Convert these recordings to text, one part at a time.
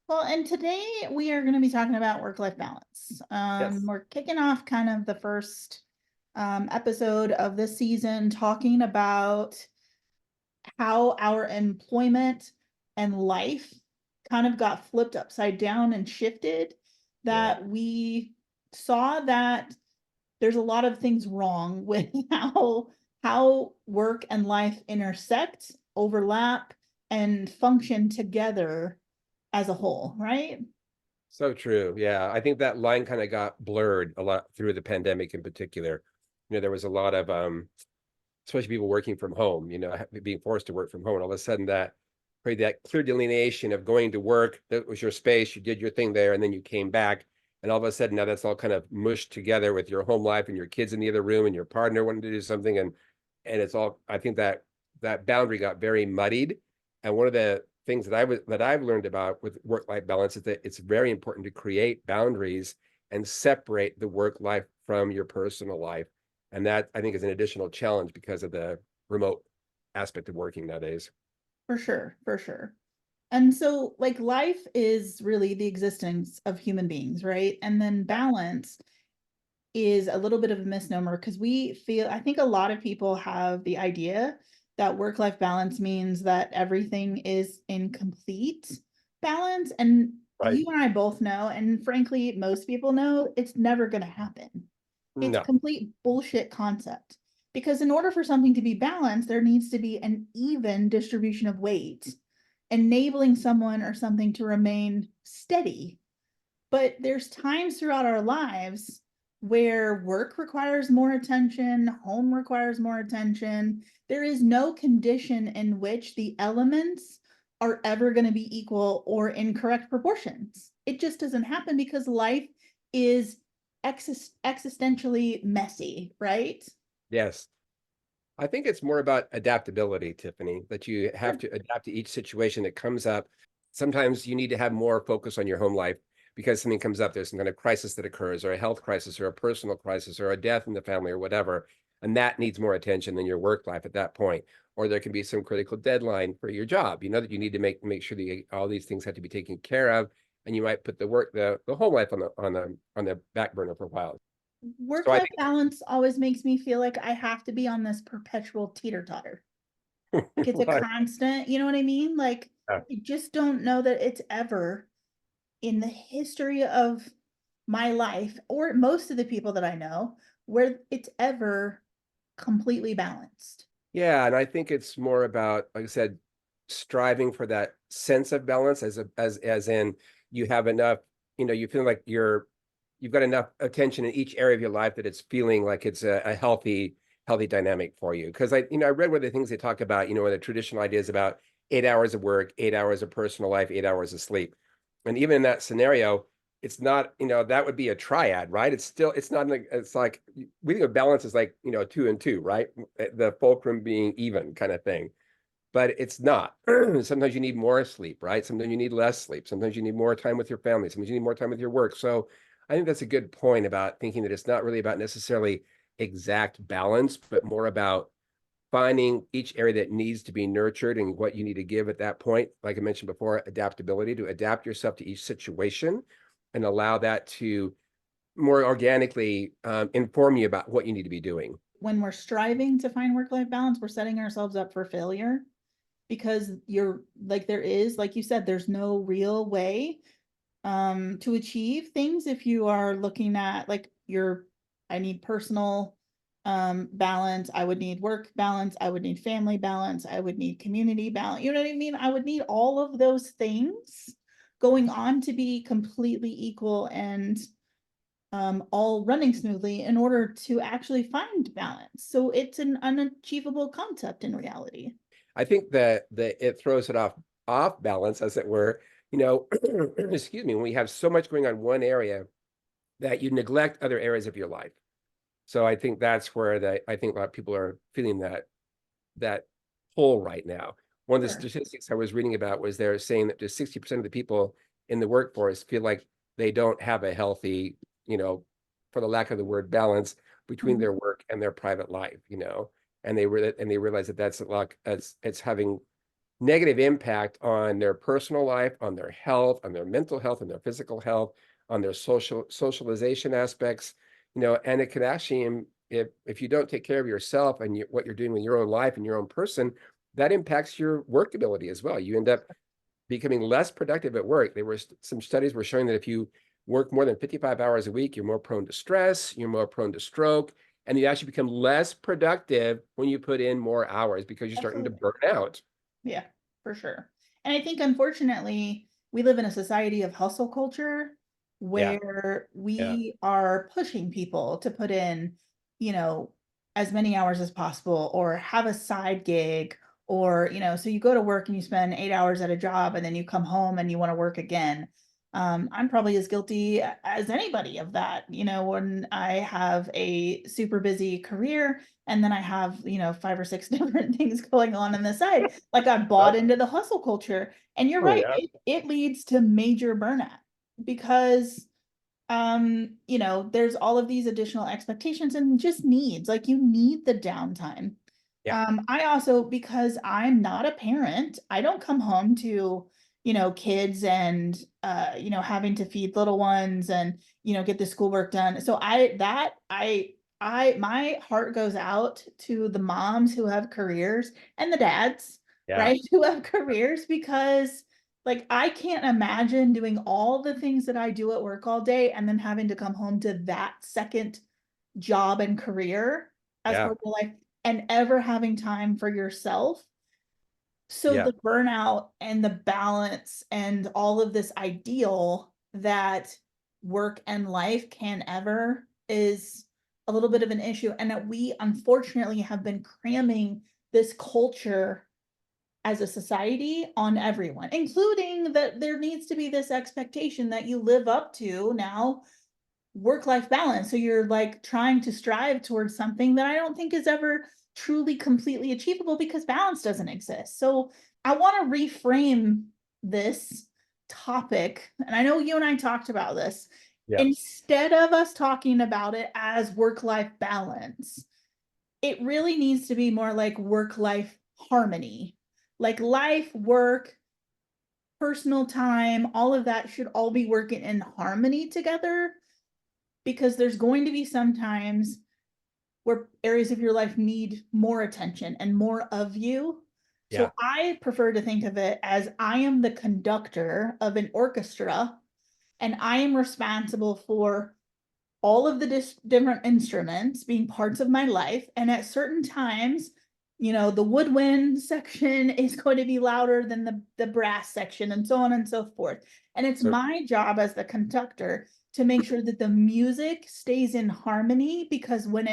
Well, and today we are going to be talking about work-life balance. Yes. We're kicking off kind of the first episode of this season talking about how our employment and life kind of got flipped upside down and shifted, Yeah. that we saw that there's a lot of things wrong with how work and life intersect, overlap, and function together as a whole, right? So true. Yeah. I think that line kind of got blurred a lot through the pandemic in particular. There was a lot of especially people working from home, being forced to work from home. And all of a sudden that created that clear delineation of going to work. That was your space. You did your thing there, and then you came back. And all of a sudden now that's all kind of mushed together with your home life and your kids in the other room and your partner wanting to do something. And it's all, I think that boundary got very muddied. And one of the things that I've learned about with work-life balance is that it's very important to create boundaries and separate the work life from your personal life. And that I think is an additional challenge because of the remote aspect of working nowadays. For sure, for sure. And so, like, life is really the existence of human beings, right? And then balance is a little bit of a misnomer because I think a lot of people have the idea that work life balance means that everything is in complete balance. And Right. you and I both know, and frankly, most people know it's never going to happen. It's a No. complete bullshit concept. Because in order for something to be balanced, there needs to be an even distribution of weight, enabling someone or something to remain steady. But there's times throughout our lives where work requires more attention, home requires more attention. There is no condition in which the elements are ever going to be equal or in correct proportions. It just doesn't happen because life is existentially messy, right? Yes. I think it's more about adaptability, Tiffany, that you have Sure. to adapt to each situation that comes up. Sometimes you need to have more focus on your home life because something comes up. There's some kind of crisis that occurs, or a health crisis, or a personal crisis, or a death in the family, or whatever. And that needs more attention than your work life at that point. Or there can be some critical deadline for your job. You know that you need to make sure that all these things have to be taken care of. And you might put the whole life on the back burner for a while. Work So I life balance always makes me feel like I have to be on this perpetual teeter totter. Like it's a think constant, you know what I mean? Like I just don't know that it's ever in the history of my life or most of the people that I know where it's ever completely balanced. Yeah, and I think it's more about, like I said, striving for that sense of balance as in you have enough, you feel like you've got enough attention in each area of your life that it's feeling like it's a healthy dynamic for you. Because I read one of the things they talk about, one of the traditional ideas about 8 hours of work, 8 hours of personal life, 8 hours of sleep. And even in that scenario, it's not, that would be a triad, right? It's not, it's like, we think of balance as like, two and two, right? The fulcrum being even kind of thing, but it's not. Sometimes you need more sleep, right? Sometimes you need less sleep. Sometimes you need more time with your family. Sometimes you need more time with your work. So I think that's a good point about thinking that it's not really about necessarily exact balance, but more about finding each area that needs to be nurtured and what you need to give at that point. Like I mentioned before, adaptability to adapt yourself to each situation and allow that to more organically inform you about what you need to be doing. When we're striving to find work life balance, we're setting ourselves up for failure because you're like, there is, like you said, there's no real way to achieve things if you are looking at like I need personal balance, I would need work balance, I would need family balance, I would need community balance, you know what I mean? I would need all of those things going on to be completely equal and all running smoothly in order to actually find balance. So it's an unachievable concept in reality. I think that it throws it off balance, as it were. Excuse me, when we have so much going on in one area that you neglect other areas of your life. So I think that's where I think a lot of people are feeling that hole right now. One of the Sure. statistics I was reading about was they're saying that just 60% of the people in the workforce feel like they don't have a healthy, for the lack of the word, balance between Mhm. their work and their private life, and they realize that that's like it's having negative impact on their personal life, on their health, on their mental health, on their physical health, on their socialization aspects, and it could actually, if you don't take care of yourself and what you're doing with your own life and your own person, that impacts your work ability as well. You end up becoming less productive at work. There were some studies were showing that if you work more than 55 hours a week, you're more prone to stress, you're more prone to stroke, and you actually become less productive when you put in more hours because you're starting to Absolutely. burn out. Yeah, for sure. And I think unfortunately, we live in a society of hustle culture Yeah, where yeah, we are pushing people to put in, you know, as many hours as possible or have a side gig or, so you go to work and you spend 8 hours at a job and then you come home and you want to work again. I'm probably as guilty as anybody of that, when I have a super busy career and then I have, 5 or 6 different things going on the side. Like I oh, bought into the hustle culture. And you're oh, right, yeah, it leads to major burnout because there's all of these additional expectations and just needs. Like you need the downtime. yeah, I also, because I'm not a parent, I don't come home to, kids and having to feed little ones and, get the schoolwork done. So my heart goes out to the moms who have careers and the dads, yeah, right, who have careers because like I can't imagine doing all the things that I do at work all day and then having to come home to that second job and career as yeah, part of your life and ever having time for yourself. So yeah. the burnout and the balance and all of this ideal that work and life can ever is a little bit of an issue. And that we unfortunately have been cramming this culture as a society on everyone, including that there needs to be this expectation that you live up to now work-life balance. So you're like trying to strive towards something that I don't think is ever truly completely achievable because balance doesn't exist. So I want to reframe this topic. And I know you and I talked about this. Yeah. Instead of us talking about it as work-life balance, it really needs to be more like work-life harmony. Like life, work, personal time, all of that should all be working in harmony together because there's going to be some times where areas of your life need more attention and more of you. Yeah. So I prefer to think of it as I am the conductor of an orchestra and I am responsible for all of the different instruments being parts of my life. And at certain times, the woodwind section is going to be louder than the brass section and so on and so forth. And it's So my job as the conductor to make sure that the music stays in harmony because when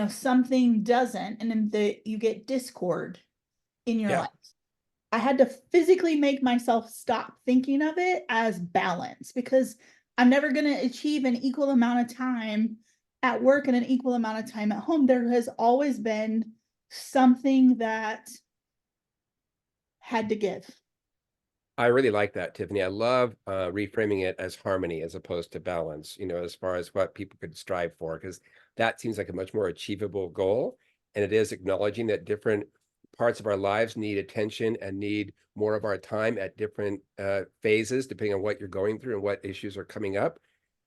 something doesn't, and then you get discord in your yeah. life. I had to physically make myself stop thinking of it as balance because I'm never going to achieve an equal amount of time at work and an equal amount of time at home. There has always been something that had to give. I really like that, Tiffany. I love reframing it as harmony as opposed to balance, as far as what people could strive for, because that seems like a much more achievable goal. And it is acknowledging that different parts of our lives need attention and need more of our time at different phases, depending on what you're going through and what issues are coming up.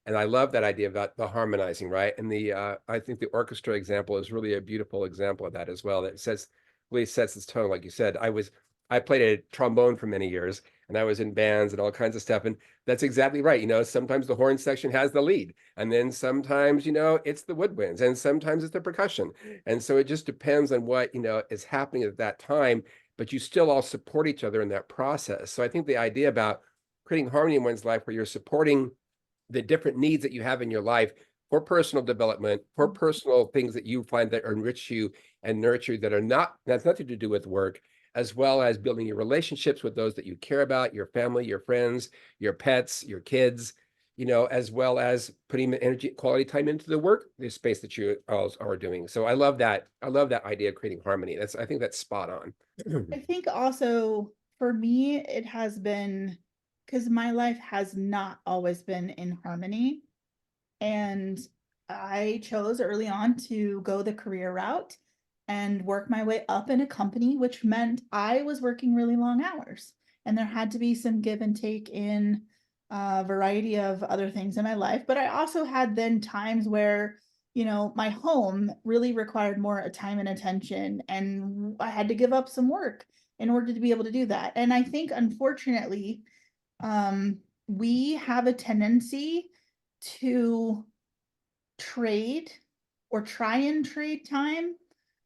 And I love that idea about the harmonizing, right? And I think the orchestra example is really a beautiful example of that as well. That says really sets this tone, like you said. I played a trombone for many years, and I was in bands and all kinds of stuff. And that's exactly right. Sometimes the horn section has the lead, and then sometimes it's the woodwinds, and sometimes it's the percussion. And so it just depends on what is happening at that time. But you still all support each other in that process. So I think the idea about creating harmony in one's life, where you're supporting the different needs that you have in your life for personal development, for personal things that you find that enrich you and nurture that's nothing to do with work, as well as building your relationships with those that you care about, your family, your friends, your pets, your kids, as well as putting the energy, quality time into the work, the space that you are doing. So I love that. I love that idea of creating harmony. I think that's spot on. I think also for me, it has been because my life has not always been in harmony. And I chose early on to go the career route. and work my way up in a company, which meant I was working really long hours. And there had to be some give and take in a variety of other things in my life. But I also had then times where, my home really required more time and attention, and I had to give up some work in order to be able to do that. And I think, unfortunately, we have a tendency to trade or try and trade time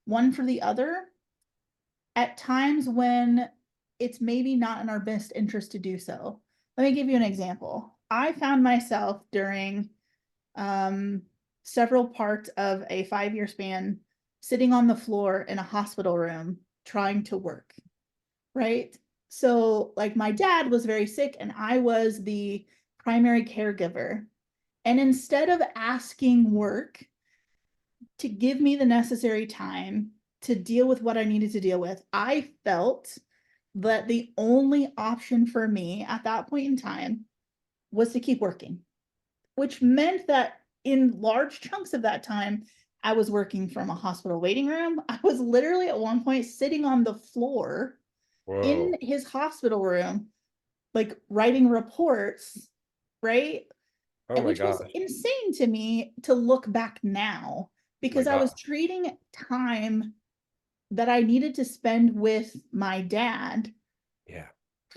one for the other at times when it's maybe not in our best interest to do so. Let me give you an example. I found myself during several parts of a 5-year span sitting on the floor in a hospital room trying to work, right? So, like, my dad was very sick and I was the primary caregiver. And instead of asking work to give me the necessary time to deal with what I needed to deal with, I felt that the only option for me at that point in time was to keep working, which meant that in large chunks of that time, I was working from a hospital waiting room. I was literally at one point sitting on the floor in Whoa. his hospital room, like writing reports, right? Oh my Which was gosh. insane to me to look back now, My because I was gosh. trading time that I needed to spend with my dad Yeah. Yeah.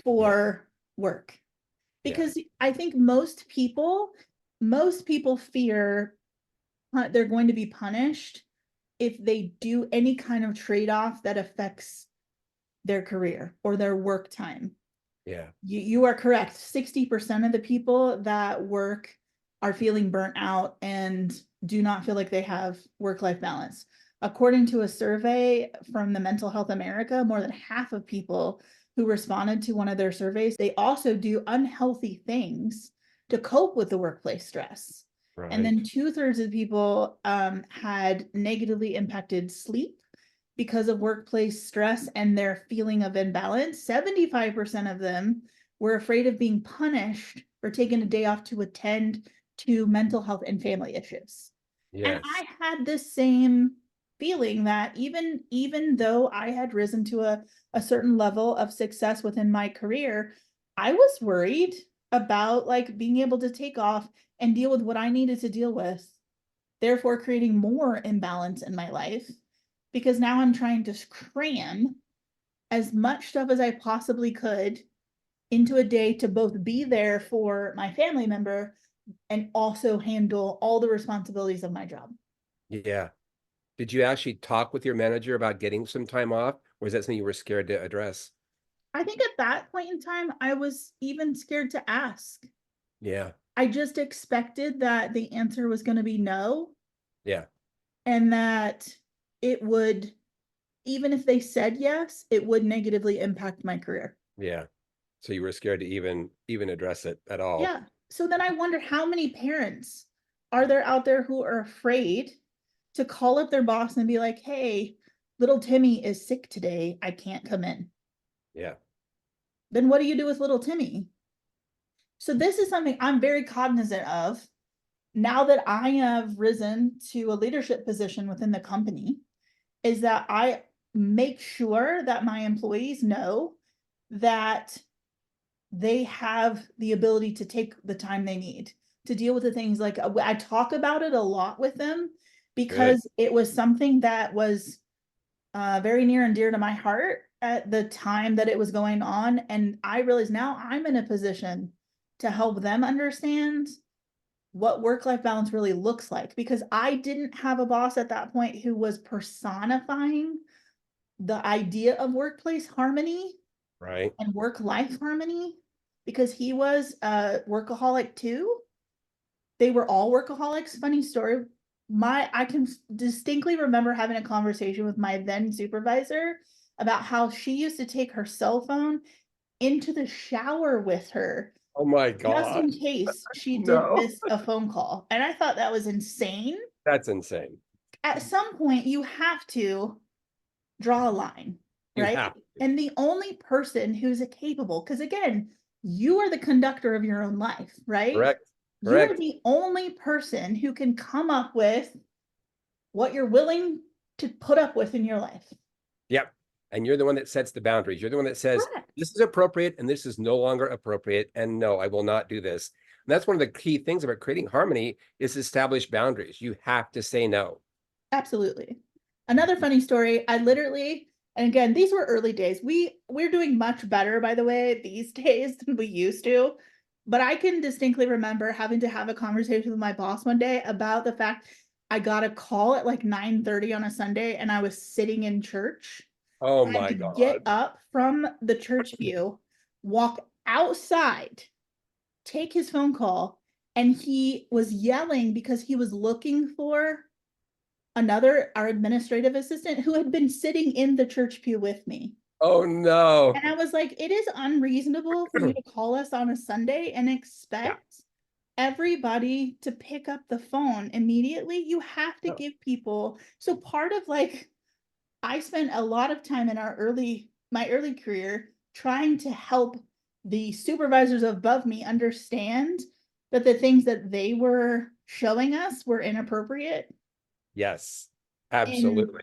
for work. Yeah. Because I think most people fear they're going to be punished if they do any kind of trade-off that affects their career or their work time. Yeah. You are correct. 60% of the people that work are feeling burnt out and do not feel like they have work-life balance. According to a survey from the Mental Health America, more than half of people who responded to one of their surveys, they also do unhealthy things to cope with the workplace stress. And Right. then 2/3 of the people had negatively impacted sleep because of workplace stress and their feeling of imbalance. 75% of them were afraid of being punished for taking a day off to attend to mental health and family issues. And Yes. I had this same feeling that even though I had risen to a certain level of success within my career, I was worried about like being able to take off and deal with what I needed to deal with, therefore creating more imbalance in my life, because now I'm trying to cram as much stuff as I possibly could into a day to both be there for my family member and also handle all the responsibilities of my job. Yeah. Did you actually talk with your manager about getting some time off, or is that something you were scared to address? I think at that point in time, I was even scared to ask. Yeah. I just expected that the answer was going to be no, Yeah. and that it would, even if they said yes, it would negatively impact my career. Yeah. So you were scared to even address it at all. Yeah. So then I wonder how many parents are there out there who are afraid to call up their boss and be like, hey, little Timmy is sick today. I can't come in. Yeah. Then what do you do with little Timmy? So this is something I'm very cognizant of now that I have risen to a leadership position within the company, is that I make sure that my employees know that they have the ability to take the time they need to deal with the things. Like, I talk about it a lot with them Good. because it was something that was very near and dear to my heart at the time that it was going on. And I realize now I'm in a position to help them understand what work-life balance really looks like, because I didn't have a boss at that point who was personifying the idea of workplace harmony Right. and work-life harmony, because he was a workaholic too. They were all workaholics. Funny story. I can distinctly remember having a conversation with my then supervisor about how she used to take her cell phone into the shower with her Oh my just God. in case she did No. miss a phone call. And I thought that was insane. That's insane. At some point, you have to draw a line, You right? have to. And the only person who's capable, because again, you are the conductor of your own life, right? Correct. You are Correct. the only person who can come up with what you're willing to put up with in your life. Yep. And you're the one that sets the boundaries. You're the one that says, Correct. this is appropriate and this is no longer appropriate. And no, I will not do this. And that's one of the key things about creating harmony is establish boundaries. You have to say no. Absolutely. Another funny story, I literally, and again, these were early days. We're doing much better, by the way, these days than we used to. But I can distinctly remember having to have a conversation with my boss one day about the fact I got a call at like 9:30 on a Sunday and I was sitting in church. Oh I had my to get God. up from the church pew, walk outside, take his phone call, and he was yelling because he was looking for our administrative assistant who had been sitting in the church pew with me. Oh no. And I was like, it is unreasonable for you to call us on a Sunday and Yeah. expect everybody to pick up the phone immediately. You have to No. give people. So part of like, I spent a lot of time in my early career trying to help the supervisors above me understand that the things that they were showing us were inappropriate Yes, in absolutely.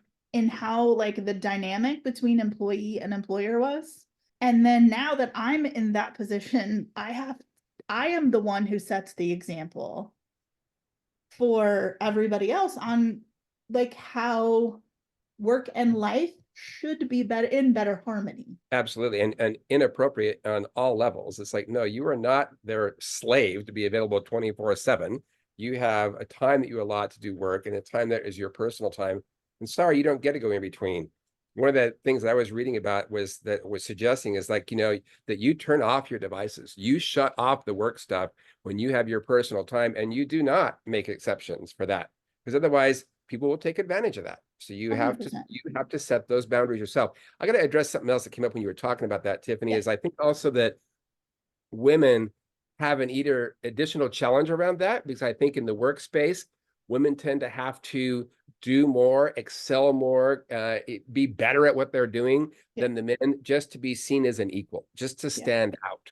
how like the dynamic between employee and employer was. And then now that I'm in that position, I am the one who sets the example for everybody else on like how work and life should be better in better harmony. Absolutely. And inappropriate on all levels. It's like, no, you are not their slave to be available 24/7. You have a time that you allot to do work and a time that is your personal time. And sorry, you don't get to go in between. One of the things that I was reading about was suggesting is like, that you turn off your devices. You shut off the work stuff when you have your personal time and you do not make exceptions for that. Because otherwise people will take advantage of that. So you have to 100%. you have to set those boundaries yourself. I got to address something else that came up when you were talking about that, Tiffany, Yeah. is I think also that women have an either additional challenge around that because I think in the workspace, women tend to have to do more, excel more, be better at what they're doing Yeah. than the men, just to be seen as an equal, just to Yeah. stand out.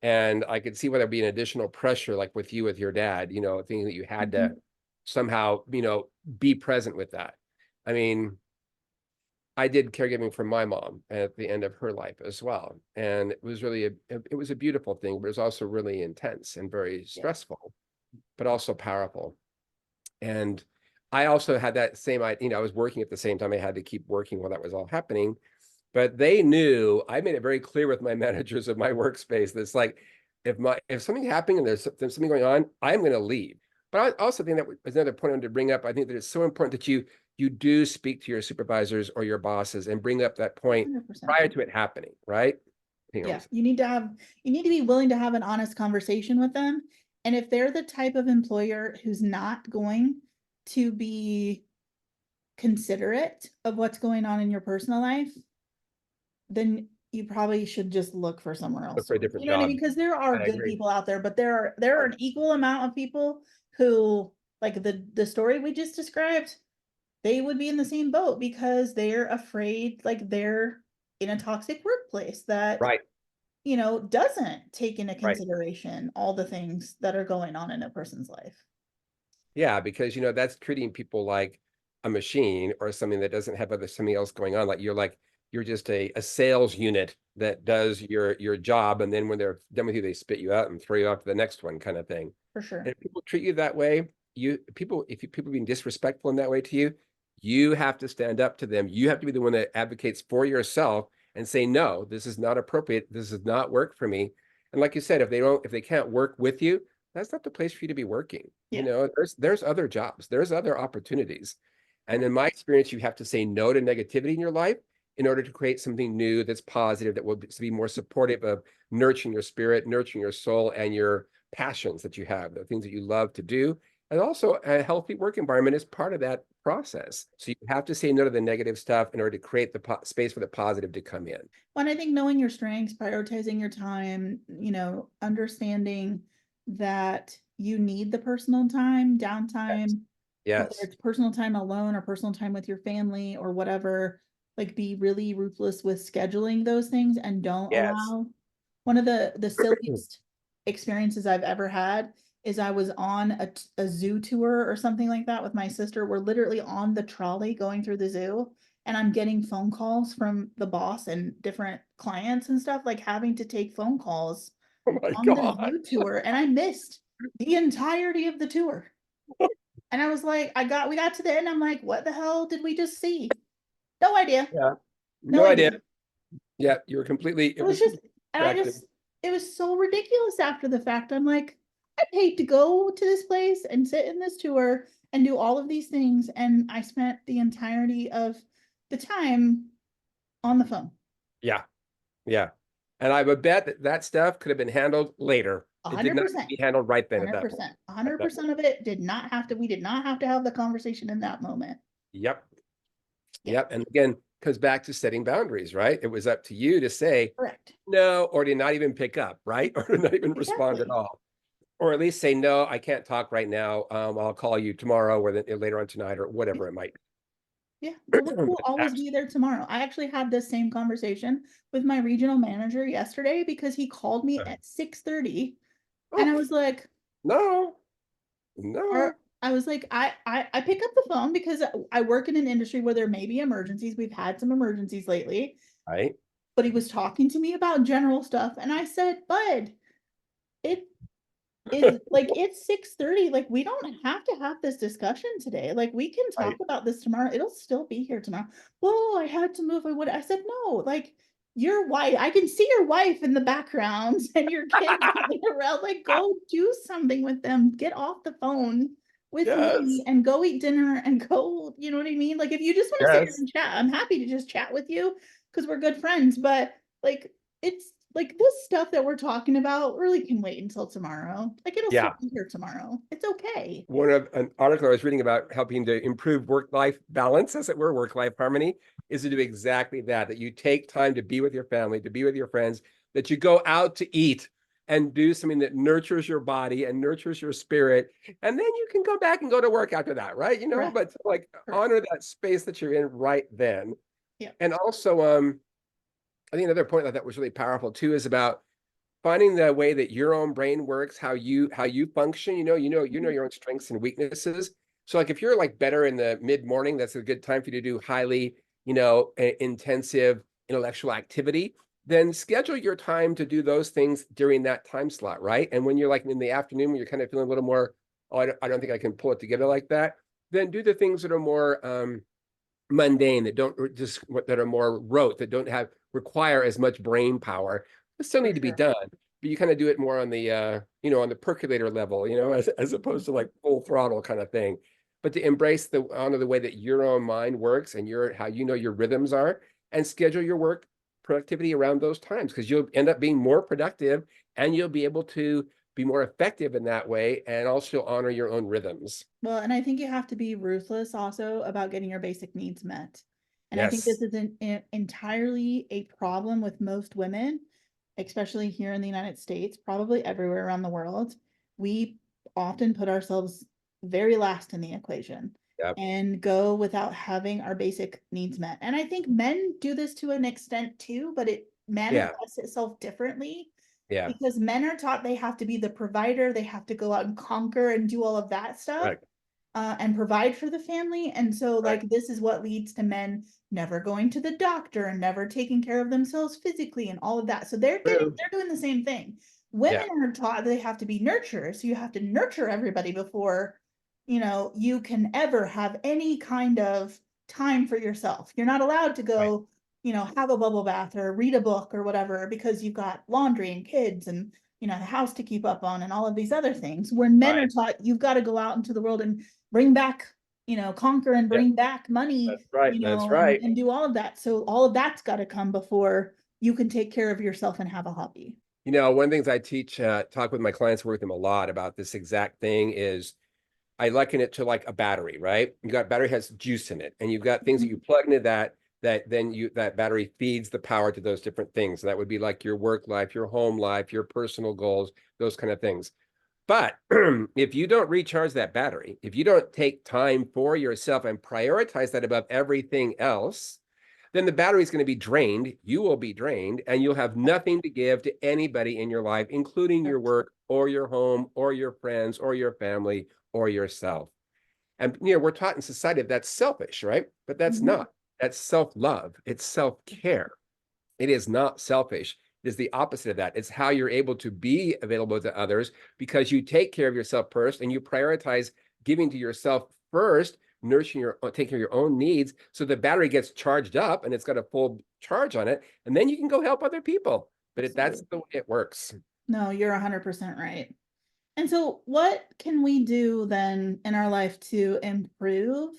And I could see why there'd be an additional pressure, like with you, with your dad, thinking that you had to Mhm. somehow, be present with that. I mean, I did caregiving for my mom at the end of her life as well. And it was really it was a beautiful thing, but it was also really intense and very Yeah. stressful, but also powerful. And I also had that same idea, I was working at the same time. I had to keep working while that was all happening. But they knew I made it very clear with my managers of my workspace that it's like if something's happening and there's something going on, I'm going to leave. But I also think that was another point I wanted to bring up. I think that it's so important that you do speak to your supervisors or your bosses and bring up that point 100%. prior to it happening, right? Yeah, you need to be willing to have an honest conversation with them. And if they're the type of employer who's not going to be considerate of what's going on in your personal life, then you probably should just look for somewhere else Look to for a work. different You know what I mean? job. Because there are I good agree. people out there, but there are an equal amount of people who, like the story we just described, they would be in the same boat because they're afraid, like they're in a toxic workplace that Right, doesn't take into right. consideration all the things that are going on in a person's life. Yeah, because that's treating people like a machine or something that doesn't have something else going on. Like you're just a sales unit that does your job, and then when they're done with you, they spit you out and throw you off to the next one, kind of thing. For And sure. if people treat you that way, if people being disrespectful in that way to you, you have to stand up to them. You have to be the one that advocates for yourself and say, no, this is not appropriate. This does not work for me. And like you said, if they can't work with you, that's not the place for you to be working. Yeah. There's other jobs, there's other opportunities. And in Correct. my experience, you have to say no to negativity in your life in order to create something new that's positive, that will be more supportive of nurturing your spirit, nurturing your soul, and your passions that you have, the things that you love to do. And also a healthy work environment is part of that process. So you have to say no to the negative stuff in order to create the space for the positive to come in. When I think knowing your strengths, prioritizing your time, understanding that you need the personal time, Yes. downtime, whether Yes. it's personal time alone or personal time with your family or whatever, like be really ruthless with scheduling those things and don't Yes. allow one of the silliest experiences I've ever had is I was on a zoo tour or something like that with my sister. We're literally on the trolley going through the zoo, and I'm getting phone calls from the boss and different clients and stuff, like having to take phone calls Oh my on the God. zoo tour, and I missed the entirety of the tour. And I was like, we got to the end. I'm like, what the hell did we just see? No idea. Yeah. No No idea. idea. Yeah. You were completely, It it was was just, completely and distracted. it was so ridiculous after the fact. I'm like, I paid to go to this place and sit in this tour and do all of these things. And I spent the entirety of the time on the phone. Yeah. Yeah. And I would bet that that stuff could have been handled later. A It did hundred not percent. be handled right then at Hundred that point. percent. A At hundred that point. percent of it did not have to, we did not have to have the conversation in that moment. Yep. Yeah, Yep. And again, comes back to setting boundaries, right? It was up to you to say correct. no, or to not even pick up, right? Or to not even respond at Exactly. all. Or at least say, no, I can't talk right now. I'll call you tomorrow or later on tonight or whatever it might Yeah, be. the work will always Abs- be there tomorrow. I actually had this same conversation with my regional manager yesterday because he called me at 6:30, and Oh, I was like, no, or no, I was like, I pick up the phone because I work in an industry where there may be emergencies. We've had some emergencies lately, right? but he was talking to me about general stuff, and I said, Bud, it is like it's 6:30. Like, we don't have to have this discussion today. Like, we can talk Right. about this tomorrow. It'll still be here tomorrow. Well, I had to move. I said, no, like, your wife, I can see your wife in the background and your kids running around. Like, go do something with them. Get off the phone with Yes, me and go eat dinner and go, you know what I mean? Like, if you just want to sit here yes, and chat, I'm happy to just chat with you because we're good friends. But like, it's like this stuff that we're talking about really can wait until tomorrow. Like, it'll still yeah. be here tomorrow. It's okay. One of an article I was reading about helping to improve work-life balance, as it were, work-life harmony, is to do exactly that, that you take time to be with your family, to be with your friends, that you go out to eat and do something that nurtures your body and nurtures your spirit. And then you can go back and go to work after that, right? You know, Correct. but like Correct. honor that space that you're in right then. Yeah. And also, I think another point that that was really powerful too is about finding the way that your own brain works, how you function, you know Mhm. your own strengths and weaknesses. So like if you're like better in the mid-morning, that's a good time for you to do highly, intensive intellectual activity. Then schedule your time to do those things during that time slot, right? And when you're like in the afternoon, when you're kind of feeling a little more, oh, I don't think I can pull it together like that, then do the things that are more mundane, that don't just that are more rote, that don't have require as much brain power, they still For need to be sure. done, but you kind of do it more on the on the percolator level, as opposed to like full throttle kind of thing. But to embrace the honor the way that your own mind works and your how your rhythms are, and schedule your work productivity around those times, because you'll end up being more productive and you'll be able to be more effective in that way and also honor your own rhythms. Well, and I think you have to be ruthless also about getting your basic needs met. And I think this Yes. is entirely a problem with most women, especially here in the United States, probably everywhere around the world. We often put ourselves very last in the equation Yep. and go without having our basic needs met. And I think men do this to an extent too, but it Yeah. manifests itself differently Yeah. because men are taught they have to be the provider, they have to go out and conquer and do all of that stuff, Right. and provide for the family. And so, Right. like, this is what leads to men never going to the doctor and never taking care of themselves physically and all of that. So True. they're doing the same thing. Yeah. Women are taught they have to be nurturers. So you have to nurture everybody before, you can ever have any kind of time for yourself. You're not allowed to Right. go, have a bubble bath or read a book or whatever because you've got laundry and kids and the house to keep up on and all of these other things, where men are Right. taught you've got to go out into the world and bring back, conquer and Yeah. bring back money, That's right. That's and right. do all of that. So all of that's got to come before you can take care of yourself and have a hobby. One of the things I teach, talk with my clients, work with them a lot about this exact thing is I liken it to like a battery, right? You got battery has juice in it, and you've got things that you plug into that then that battery feeds the power to those different things. So that would be like your work life, your home life, your personal goals, those kind of things. But if you don't recharge that battery, if you don't take time for yourself and prioritize that above everything else, then the battery is going to be drained. You will be drained, and you'll have nothing to give to anybody in your life, including your Correct. work or your home or your friends or your family or yourself. And we're taught in society that's selfish, right? But that's Mhm. not. That's self-love. It's self-care. It is not selfish. It is the opposite of that. It's how you're able to be available to others because you take care of yourself first and you prioritize giving to yourself first, nourishing taking care of your own needs. So the battery gets charged up and it's got a full charge on it. And then you can go help other people. But that's Absolutely. the way it works. No, you're 100% right. And so, what can we do then in our life to improve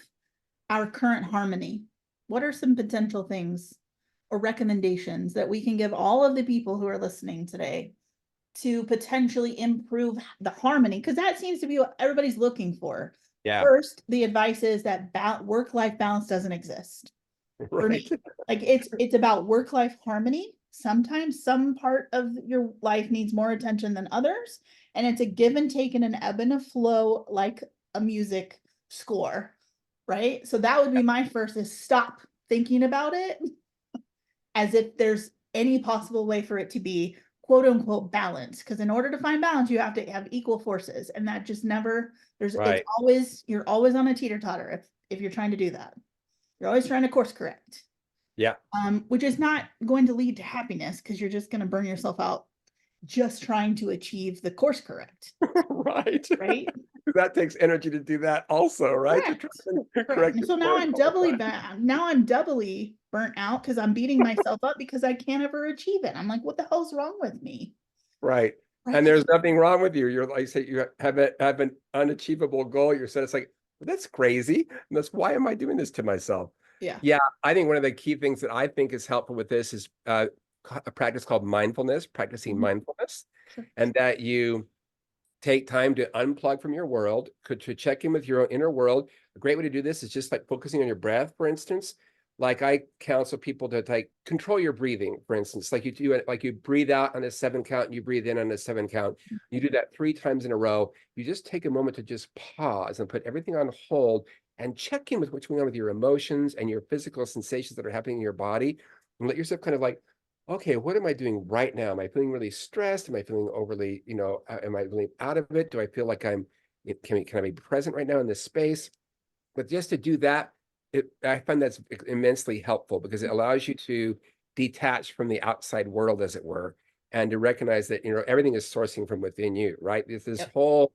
our current harmony? What are some potential things or recommendations that we can give all of the people who are listening today to potentially improve the harmony? Because that seems to be what everybody's looking for. Yeah. First, the advice is that work-life balance doesn't exist for Right. me. Like it's about work-life harmony. Sometimes some part of your life needs more attention than others, and it's a give and take and an ebb and a flow like a music score, right? So that would be my first is stop thinking about it as if there's any possible way for it to be quote unquote balance. Because in order to find balance, you have to have equal forces, and that just never it's Right. always you're always on a teeter totter if you're trying to do that. You're always trying to course correct, Yeah. which is not going to lead to happiness because you're just going to burn yourself out just trying to achieve the course correct, Right. right? That takes energy to do that also, right? To try Correct. and Correct. correct And your so now course I'm all the doubly time. bad. Now I'm doubly burnt out because I'm beating myself up because I can't ever achieve it. I'm like, what the hell's wrong with me? Right. Right. And there's nothing wrong with you. You're like you say you have an unachievable goal. You're said it's like, well, that's crazy. And that's why am I doing this to myself? Yeah. Yeah, I think one of the key things that I think is helpful with this is a practice called mindfulness, practicing Mhm. mindfulness, Sure. and that you take time to unplug from your world, to check in with your own inner world. A great way to do this is just like focusing on your breath, for instance. Like I counsel people to like control your breathing, for instance. Like you do it, like you breathe out on a 7 count and you breathe in on a 7 count. You do that 3 times in a row. You just take a moment to just pause and put everything on hold and check in with what's going on with your emotions and your physical sensations that are happening in your body. And let yourself kind of like, okay, what am I doing right now? Am I feeling really stressed? Am I feeling overly, am I feeling out of it? Do I feel like can I be present right now in this space? But just to do that, I find that's immensely helpful because it allows you to detach from the outside world, as it were, and to recognize that, everything is sourcing from within you, right? This Yep. whole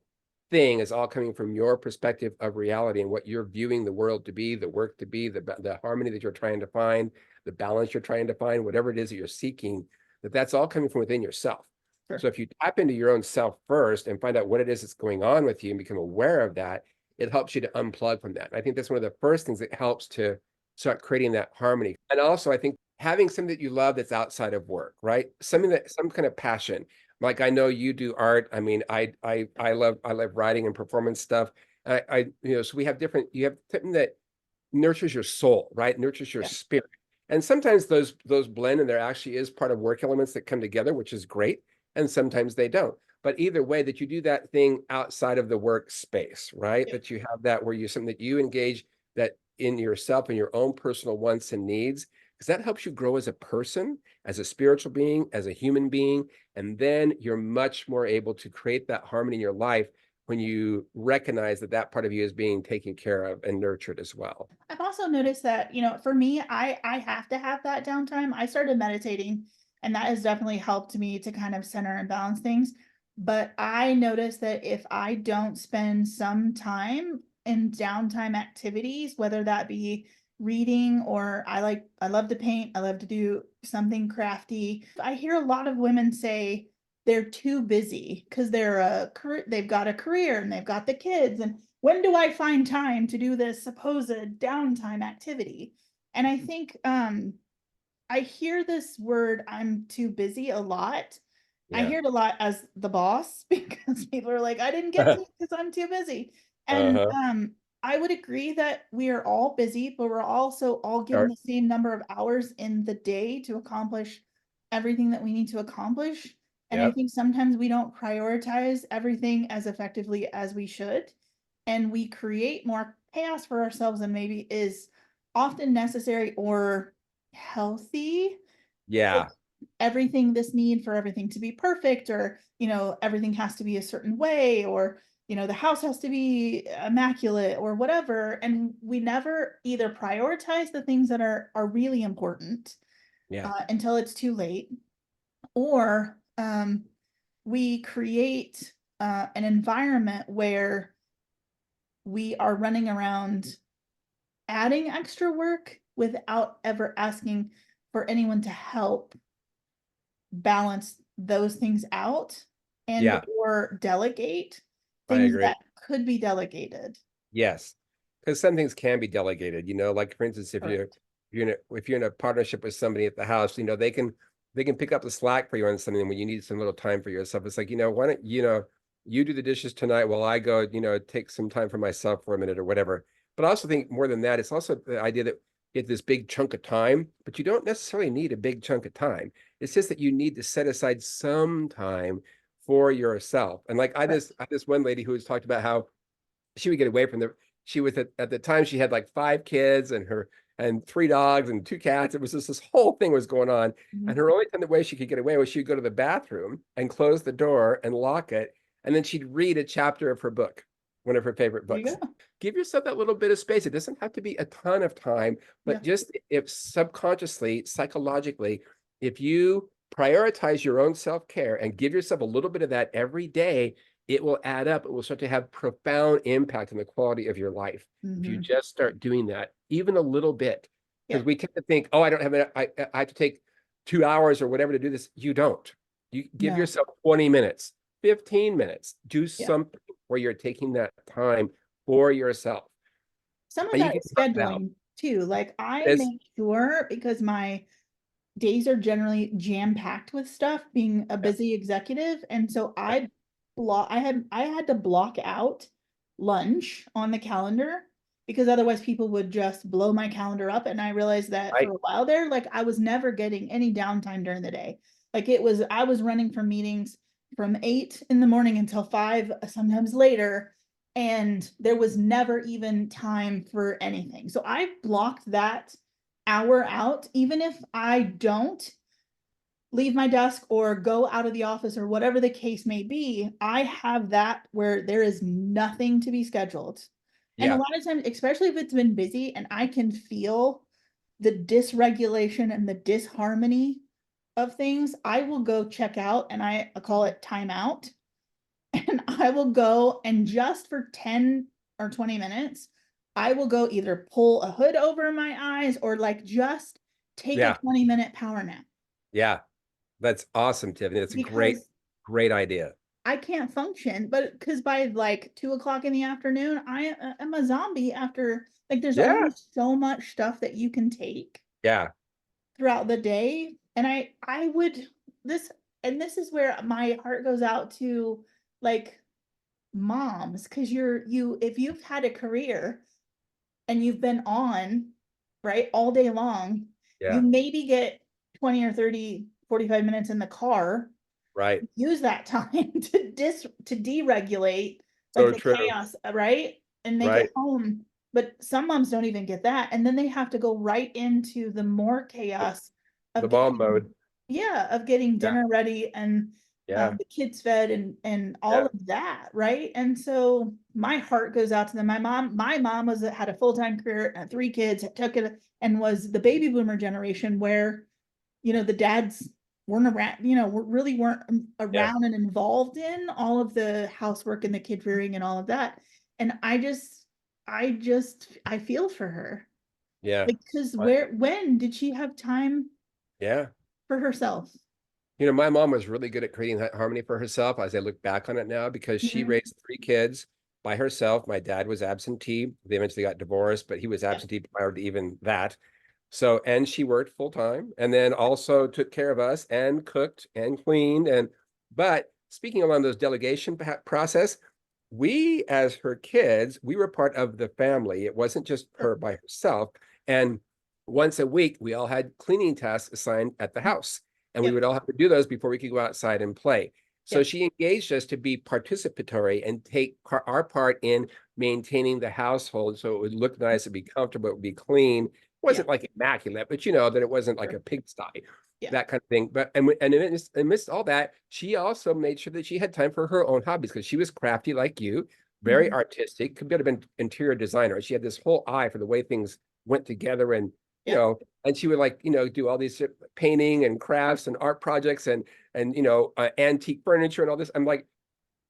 thing is all coming from your perspective of reality and what you're viewing the world to be, the work to be, the harmony that you're trying to find, the balance you're trying to find, whatever it is that you're seeking, that's all coming from within yourself. Sure. So if you tap into your own self first and find out what it is that's going on with you and become aware of that, it helps you to unplug from that. And I think that's one of the first things that helps to start creating that harmony. And also, I think having something that you love that's outside of work, right? Something that some kind of passion. Like I know you do art. I mean, I love writing and performance stuff. So we have you have something that nurtures your soul, right? Nurtures your Yeah. spirit. And sometimes those blend and there actually is part of work elements that come together, which is great. And sometimes they don't. But either way, that you do that thing outside of the workspace, right? Yep. That you have that where you something that you engage that in yourself and your own personal wants and needs, because that helps you grow as a person, as a spiritual being, as a human being. And then you're much more able to create that harmony in your life when you recognize that that part of you is being taken care of and nurtured as well. I've also noticed that, for me, I have to have that downtime. I started meditating, and that has definitely helped me to kind of center and balance things. But I noticed that if I don't spend some time in downtime activities, whether that be reading or I love to paint, I love to do something crafty. I hear a lot of women say they're too busy because they've got a career and they've got the kids, and when do I find time to do this supposed downtime activity? And I think I hear this word I'm too busy a lot. I Yeah. hear it a lot as the boss because people are like, I didn't get to because I'm too busy. And Uh-huh. I would agree that we are all busy, but we're also all given Art. the same number of hours in the day to accomplish everything that we need to accomplish. And I Yep. think sometimes we don't prioritize everything as effectively as we should. And we create more chaos for ourselves than maybe is often necessary or healthy. Like, Yeah. this need for everything to be perfect, or, everything has to be a certain way, or, the house has to be immaculate or whatever. And we never either prioritize the things that are really important Yeah. until it's too late, or we create an environment where we are running around adding extra work without ever asking for anyone to help balance those things out, and Yeah, or delegate I things agree. that could be delegated. Yes, because some things can be delegated, like for instance, Correct. if you're in a partnership with somebody at the house, they can pick up the slack for you on something when you need some little time for yourself. It's like, why don't you do the dishes tonight while I go, take some time for myself for a minute or whatever. But I also think more than that, it's also the idea that you get this big chunk of time, but you don't necessarily need a big chunk of time. It's just that you need to set aside some time for yourself. And like Correct. I had this one lady who was talked about how she would get away from she was at the time she had like 5 kids and 3 dogs and 2 cats. It was just this whole thing was going on. And Mhm. her only time the way she could get away was she'd go to the bathroom and close the door and lock it. And then she'd read a chapter of her book, one of her favorite There you books. go. Give yourself that little bit of space. It doesn't have to be a ton of time, Yeah. but just if subconsciously, psychologically, if you prioritize your own self-care and give yourself a little bit of that every day, it will add up. It will start to have profound impact on the quality of your life if you Hmm. just start doing that, even a little bit. Yeah. Because we tend to think, oh, I don't have I have to take 2 hours or whatever to do this. You don't. You give No. yourself 20 minutes, 15 minutes. Do Yeah. something where you're taking that time for yourself. Some of And you that can is carve it out. scheduling too. Like, I It's, make sure, because my days are generally jam packed with stuff, being a yeah, busy executive, and so yeah, I had to block out lunch on the calendar, because otherwise people would just blow my calendar up. And I realized that for right. a while there, like, I was never getting any downtime during the day. Like, I was running from meetings from 8 in the morning until 5, sometimes later, and there was never even time for anything. So I blocked that hour out, even if I don't leave my desk or go out of the office or whatever the case may be. I have that where there is nothing to be scheduled. And a Yeah, lot of times, especially if it's been busy and I can feel the dysregulation and the disharmony of things, I will go check out, and I call it timeout. And I will go, and just for 10 or 20 minutes, I will go either pull a hood over my eyes, or like just take a yeah, 20-minute power nap, yeah. That's awesome, Tiffany. That's a great, because great idea. I can't function. But because by like 2 o'clock in the afternoon, I am a zombie after, like, there's Yeah, only so much stuff that you can take yeah, throughout the day. And I would, this, and this is where my heart goes out to, like, moms, because if you've had a career and you've been on, right, all day long, you yeah, maybe get 20 or 30, 45 minutes in the car. right. Use that time to deregulate, like, So the true. chaos, right, and make it Right. home. But some moms don't even get that, and then they have to go right into the more The, chaos the of mom getting, mode. yeah, of getting Yeah, dinner ready, and yeah, the kids fed, and all yeah, of that, right? And so my heart goes out to them. My mom had a full-time career, 3 kids, took it, and was the baby boomer generation, where the dads weren't around, really weren't yeah, around and involved in all of the housework and the kid rearing and all of that. And I feel for her. yeah. Like, because Right. when did she have time Yeah. for herself? My mom was really good at creating that harmony for herself as I look back on it now, because she Mhm. raised 3 kids by herself. My dad was absentee. They eventually got divorced, but he was Yeah. absentee prior to even that. So, and she worked full time and then also took care of us and cooked and cleaned. But speaking along those delegation process, we, as her kids, we were part of the family. It wasn't just Sure. her by herself. And once a week, we all had cleaning tasks assigned at the house, and we Yep. would all have to do those before we could go outside and play. So Yep. she engaged us to be participatory and take our part in maintaining the household so it would look nice, it'd be comfortable, it would be clean. It Yeah. wasn't like immaculate, but that it wasn't like Sure. a pigsty. Yeah. that kind of thing. But and amidst all that, she also made sure that she had time for her own hobbies because she was crafty like you, very Mhm. artistic, could have been interior designer. She had this whole eye for the way things went together and Yeah. and she would like, do all these painting and crafts and art projects and antique furniture and all this. I'm like,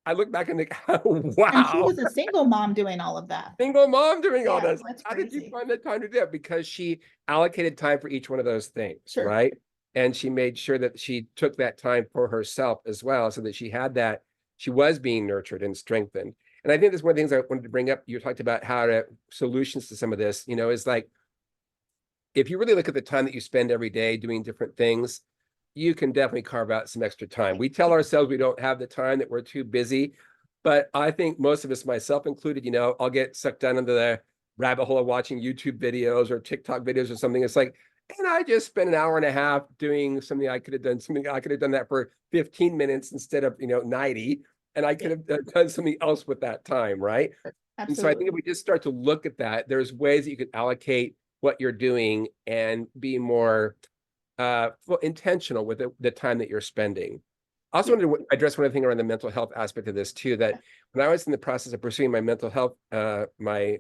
I look back and think, And she wow, was a single mom doing all of that. single mom doing all Yeah, this. that's How did you crazy. find the time to do that? Because she allocated time for each one of those things, Sure. right? And she made sure that she took that time for herself as well, so that she had that, she was being nurtured and strengthened. And I think that's one of the things I wanted to bring up. You talked about how to solutions to some of this, is like, if you really look at the time that you spend every day doing different things, you can definitely carve out some extra time. We tell ourselves we don't have the time, that we're too busy. But I think most of us, myself included, I'll get sucked down into the rabbit hole of watching YouTube videos or TikTok videos or something. It's like, and I just spent an hour and a half doing something I could have done, that for 15 minutes instead of, 90. And I could Yeah, have done something else with that time, right? And so I think if absolutely. we just start to look at that, there's ways that you can allocate what you're doing and be more intentional with the time that you're spending. I also Yeah. wanted to address one other thing around the mental health aspect of this too, that when I was in the process of pursuing my mental health, my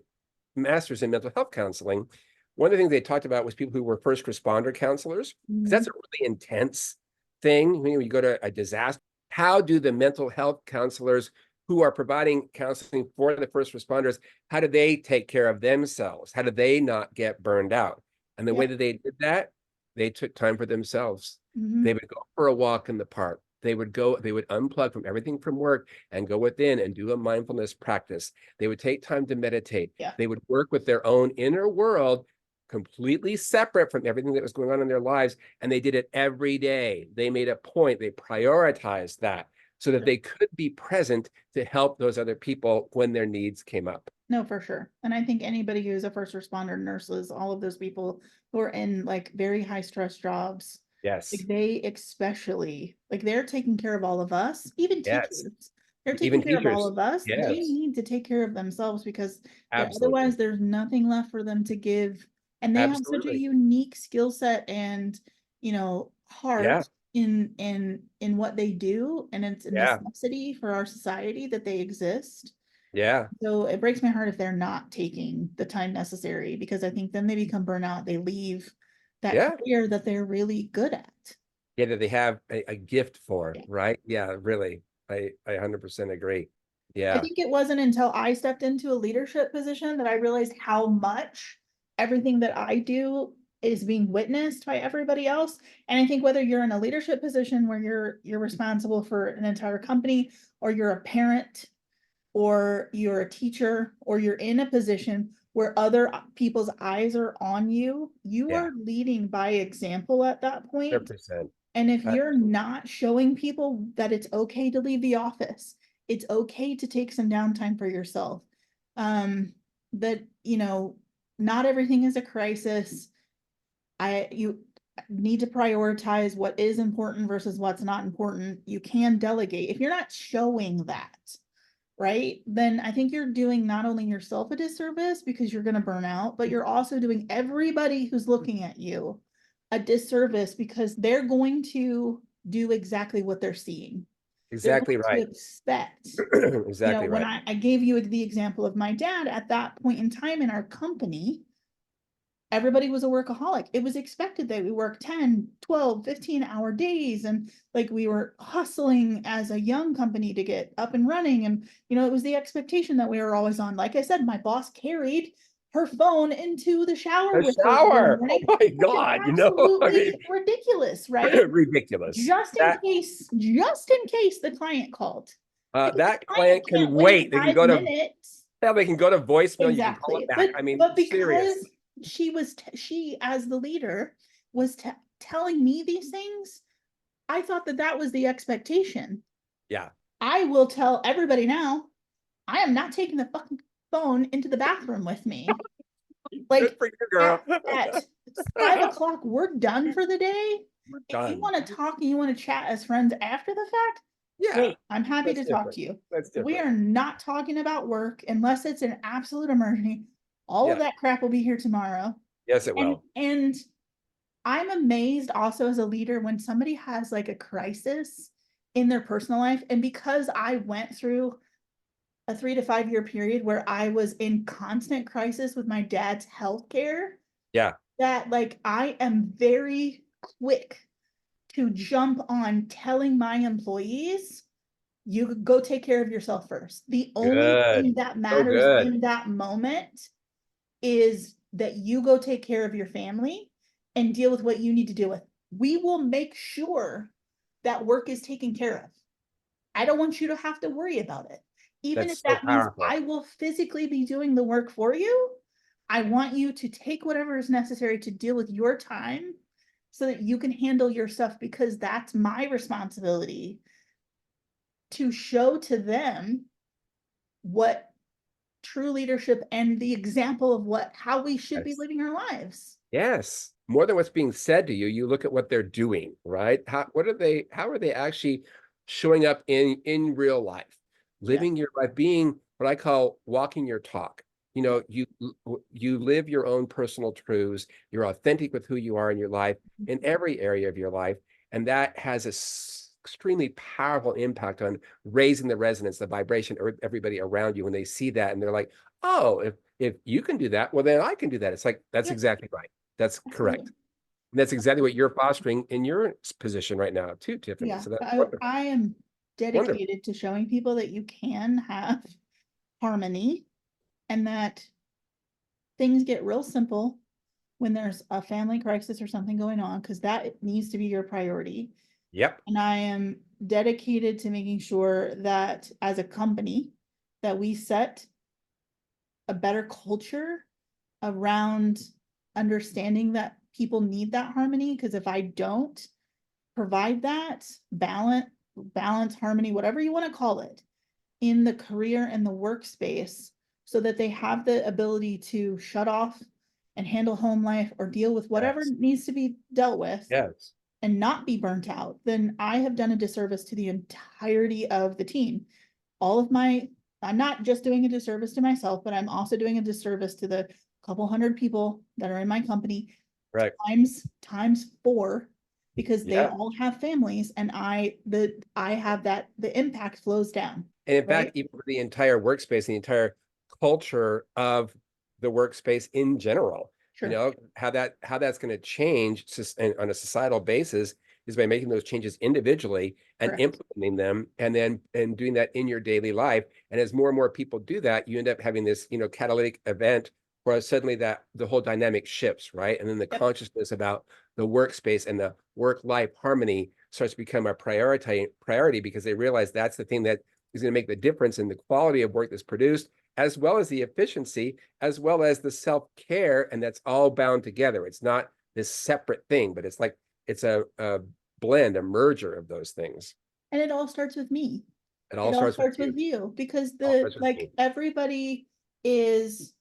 master's in mental health counseling, one of the things they talked about was people who were first responder counselors, because Mhm. that's a really intense thing. When you go to a disaster, how do the mental health counselors who are providing counseling for the first responders, how do they take care of themselves? How do they not get burned out? And the Yeah. way that they did that, they took time for themselves. Mhm. They would go for a walk in the park. They would unplug from everything from work and go within and do a mindfulness practice. They would take time to meditate. Yeah. They would work with their own inner world, completely separate from everything that was going on in their lives. And they did it every day. They made a point, they prioritized that so that Sure. they could be present to help those other people when their needs came up. No, for sure. And I think anybody who's a first responder, nurses, all of those people who are in like very high stress jobs, Yes. like they especially, like they're taking care of all of us, even Yes. teachers. They're Even taking care of all teachers. of us. They Yes. need to take care of themselves because Absolutely. otherwise there's nothing left for them to give. And they have such a Absolutely. unique skill set and, Yeah. heart in what they do. And it's a Yeah. necessity for our society that they exist. Yeah. So it breaks my heart if they're not taking the time necessary because I think then they become burnout. They leave that Yeah. career that they're really good at. Yeah, that they have a gift for, Yeah. right? Yeah, really. I 100% agree. I Yeah. think it wasn't until I stepped into a leadership position that I realized how much everything that I do is being witnessed by everybody else. And I think whether you're in a leadership position where you're responsible for an entire company, or you're a parent, or you're a teacher, or you're in a position where other people's eyes are on you, you Yeah. are leading by example at that point. 100%. And if Uh, you're not showing people that it's okay to leave the office, it's okay to take some downtime for yourself. Um, that, not everything is a crisis. You need to prioritize what is important versus what's not important. You can delegate. If you're not showing that, right, then I think you're doing not only yourself a disservice because you're going to burn out, but you're also doing everybody who's looking at you a disservice because they're going to do exactly what they're seeing. They're exactly going to right. expect, Exactly when right. I gave you the example of my dad at that point in time in our company, everybody was a workaholic. It was expected that we work 10, 12, 15-hour days. And like we were hustling as a young company to get up and running. And, it was the expectation that we were always on. Like I said, my boss carried her phone into the shower A with her every shower. Oh morning, my which is God. I mean, absolutely ridiculous, right? ridiculous. Just in case the client called. Because the That client client can can't wait wait. They can five go to, minutes hell, they can go to voicemail. You can call Exactly. it back. But I mean, but serious. because she as the leader was telling me these things, I thought that that was the expectation. Yeah. I will tell everybody now, I am not taking the fucking phone into the bathroom with me. Good Like for you, at girl. at 5 o'clock, we're done for the day. We're If you done. want to talk and you want to chat as friends after the fact, Yeah. great. I'm happy That's to talk different. to you. That's We different. are not talking about work unless it's an absolute emergency. All of Yeah. that crap will be here tomorrow. Yes, it And will. and I'm amazed also as a leader when somebody has like a crisis in their personal life. And because I went through a 3 to 5 year period where I was in constant crisis with my dad's health care, Yeah, that like I am very quick to jump on telling my employees, you go take care of yourself first. The only good. thing that So matters good. in that moment is that you go take care of your family and deal with what you need to deal with. We will make sure that work is taken care of. I don't want you to have to worry about it. Even if That's so that means powerful. I will physically be doing the work for you, I want you to take whatever is necessary to deal with your time so that you can handle your stuff, because that's my responsibility to show to them what true leadership and the example of what how we should be Yes. living our lives. Yes. More than what's being said to you, you look at what they're doing, right? How are they actually showing up in real life, Yeah. living your life, being what I call walking your talk. You Yeah. know, you live your own personal truths, you're authentic with who you are in your life, in every area of your life, and that has a extremely powerful impact on raising the resonance, the vibration of everybody around you when they see that and they're like, oh, if you can do that, well, then I can do that. It's like, that's Yeah, exactly right. That's correct. absolutely. And that's exactly what you're fostering in your position right now, too, Tiffany. Yeah. So that's I, wonderful. I am Wonderful. dedicated to showing people that you can have harmony and that things get real simple when there's a family crisis or something going on, because that needs to be your priority. Yep. And I am dedicated to making sure that as a company that we set a better culture around understanding that people need that harmony. Because if I don't provide that balance, harmony, whatever you want to call it, in the career and the workspace, so that they have the ability to shut off and handle home life or deal with whatever Yes. needs to be dealt with Yes. and not be burnt out, then I have done a disservice to the entirety of the team. All of my, I'm not just doing a disservice to myself, but I'm also doing a disservice to the couple hundred people that are in my company, Right. times four, because they Yeah. all have families, and I have that the impact flows down, And in fact, right? even for the entire workspace, the entire culture of the workspace in general, Sure. how that's going to change on a societal basis is by making those changes individually and Correct. implementing them and doing that in your daily life. And as more and more people do that, you end up having this, catalytic event where suddenly that the whole dynamic shifts, right? And then the Yep. consciousness about the workspace and the work-life harmony starts to become a priority because they realize that's the thing that is going to make the difference in the quality of work that's produced, as well as the efficiency, as well as the self-care. And that's all bound together. It's not this separate thing, but it's like it's a blend, a merger of those things. And it all starts with me. It It all all starts with starts you. with you, because All the starts with like me. everybody is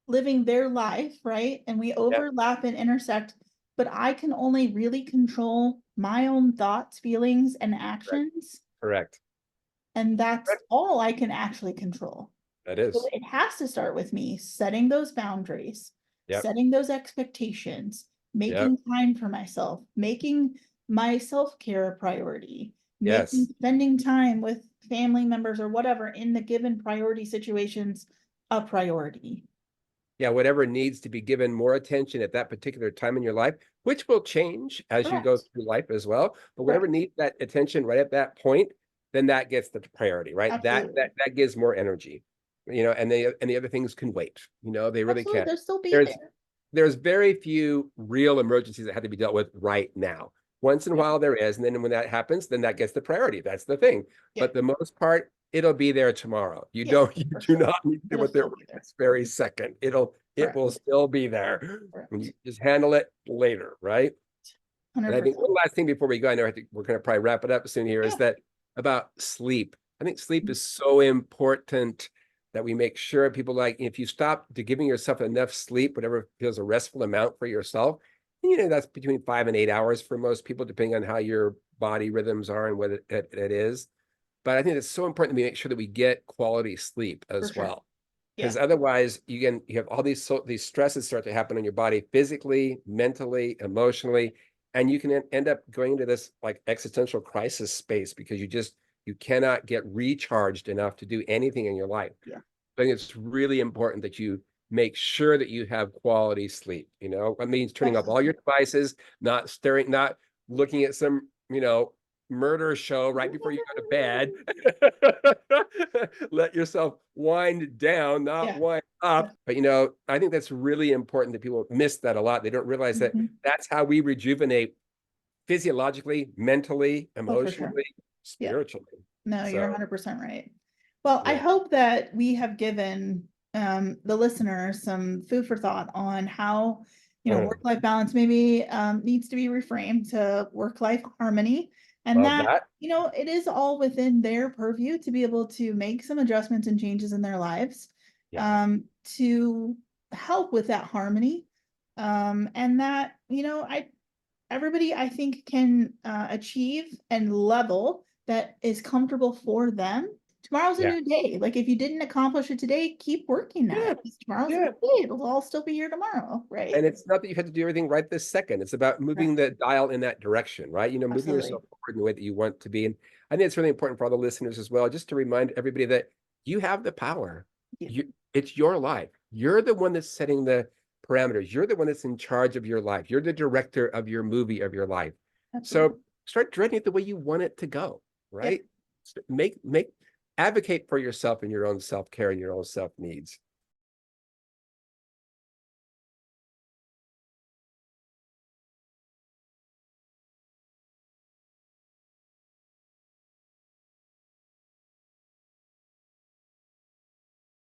living their life, right? And we Yeah, overlap and intersect, but I can only really control my own thoughts, feelings, and correct. actions. Correct. And that's Correct. all I can actually control. That So is. it has to start with me setting those boundaries, Yep. setting those expectations, Yep. making time for myself, making my self-care a priority, making Yes. spending time with family members or whatever in the given priority situations a priority. Yeah, whatever needs to be given more attention at that particular time in your life, which will change as you go Correct. through life as well. But whatever Correct. needs that attention right at that point, then that gets the priority, right? That Absolutely. that that gives more energy, and the other things can wait. They really Absolutely. can. They'll still be There's there. there's very few real emergencies that have to be dealt with right now. Once in a Yep. while there is, and then when that happens, then that gets the priority. That's the thing. But Yep. the most part, it'll be there tomorrow. You Yeah, don't, you for do sure. not need to do It'll what they're still be there. this very second. It will Correct. still be there. And you Correct. just handle it later, right? And I think 100%. one last thing before we go, I know I think we're going to probably wrap it up soon here, is Yeah. that about sleep. I think sleep is so important that we make sure people, like, if you stop to giving yourself enough sleep, whatever feels a restful amount for yourself, that's between 5 and 8 hours for most people, depending on how your body rhythms are and what it is. But I think it's so important that we make sure that we get quality sleep For as sure. well. Because Yeah. otherwise you have all these stresses start to happen on your body physically, mentally, emotionally, and you can end up going into this like existential crisis space because you cannot get recharged enough to do anything in your life. Yeah. I think it's really important that you make sure that you have quality sleep. That means turning off all your Definitely. devices, not looking at some, murder show right before you go to bed. Let yourself wind down, not Yeah. wind Yeah. up. But I think that's really important that people miss that a lot. They don't realize that Mhm. that's how we rejuvenate physiologically, mentally, Oh, for sure. emotionally, Yeah. spiritually. No, you're So 100% right. Well, I yeah. hope that we have given the listeners some food for thought on how, work-life balance maybe needs to be reframed to work-life harmony, and Love that, that. it is all within their purview to be able to make some adjustments and changes in their lives Yeah. to help with that harmony. And that, everybody I think can achieve and level that is comfortable for them. Tomorrow's a Yeah. new day. Like if you didn't accomplish it today, keep working at Yeah. it. 'Cause tomorrow's a Yeah. new day. It'll all still be here tomorrow, right? And it's not that you have to do everything right this second. It's about moving Correct. the dial in that direction, right? Moving Absolutely. yourself forward in the way that you want to be. And I think it's really important for all the listeners as well, just to remind everybody that you have the power. Yeah, It's your life. You're the one that's setting the parameters. You're the one that's in charge of your life. You're the director of your movie of your life. absolutely. So start dreading it the way you want it to go, Yeah. right? Make advocate for yourself and your own self-care and your own self needs.